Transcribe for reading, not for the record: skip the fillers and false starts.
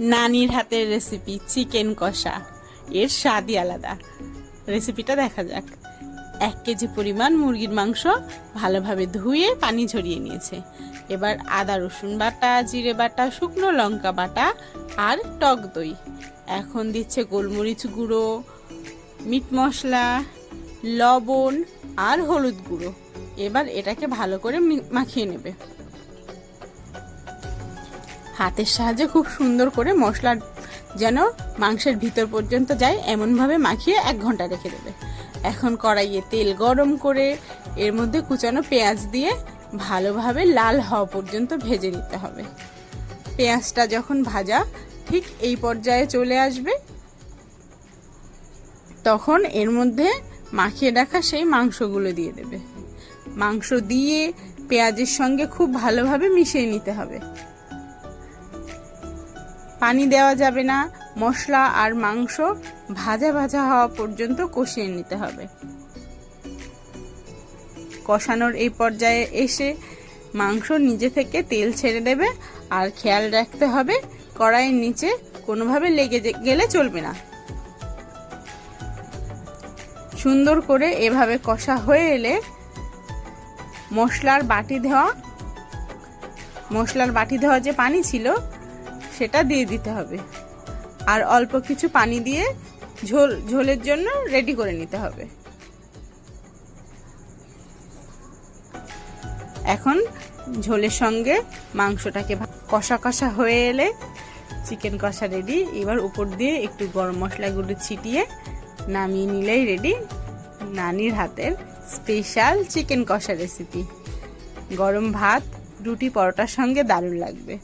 নানির হাতের recipe chicken কষা, এর স্বাদই আলাদা। রেসিপিটা দেখা যাক। 1 কেজি পরিমাণ মুরগির মাংস ভালোভাবে ধুয়ে পানি ঝরিয়ে নিয়েছে। এবার আদা রসুন বাটা, জিরে বাটা, শুকনো লঙ্কা বাটা আর টক দই। এখন দিচ্ছে গোলমরিচ গুঁড়ো, মিট মশলা, লবণ আর হলুদ গুঁড়ো। এবার এটাকে ভালো করে মাখিয়ে নেবে। হাতের সাহায্যে খুব সুন্দর করে মশলা যেন মাংসের ভিতর পর্যন্ত যায় এমনভাবে মাখিয়ে 1 ঘন্টা রেখে দেবে। এখন কড়াইয়ে তেল গরম করে এর মধ্যে কুচানো পেঁয়াজ দিয়ে ভালোভাবে লাল হওয়া পর্যন্ত ভেজে নিতে হবে। পেঁয়াজটা যখন ভাজা ঠিক এই পর্যায়ে চলে আসবে, তখন এর মধ্যে মাখিয়ে রাখা সেই মাংসগুলো দিয়ে দেবে। মাংস দিয়ে পেঁয়াজের সঙ্গে খুব ভালোভাবে মিশিয়ে নিতে হবে। পানি দেওয়া যাবে না। মশলা আর মাংস ভাজা ভাজা হওয়া পর্যন্ত কষিয়ে নিতে হবে। কষানোর এই পর্যায়ে এসে মাংস নিজে থেকে তেল ছেড়ে দেবে। আর খেয়াল রাখতে হবে কড়াইয়ের নিচে কোনোভাবে লেগে গেলে চলবে না। সুন্দর করে এভাবে কষা হয়ে এলে মশলার বাটি দেওয়া যে পানি ছিল সেটা দিয়ে দিতে হবে। আর অল্প কিছু পানি দিয়ে ঝোলের জন্য রেডি করে নিতে হবে। এখন ঝোলের সঙ্গে মাংসটাকে কষা কষা হয়ে এলে চিকেন কষা রেডি। এবার উপর দিয়ে একটু গরম মশলা গুঁড়ো ছিটিয়ে নামিয়ে নিলেই রেডি নানির হাতের স্পেশাল চিকেন কষা রেসিপি। গরম ভাত, রুটি, পরোটার সঙ্গে দারুণ লাগবে।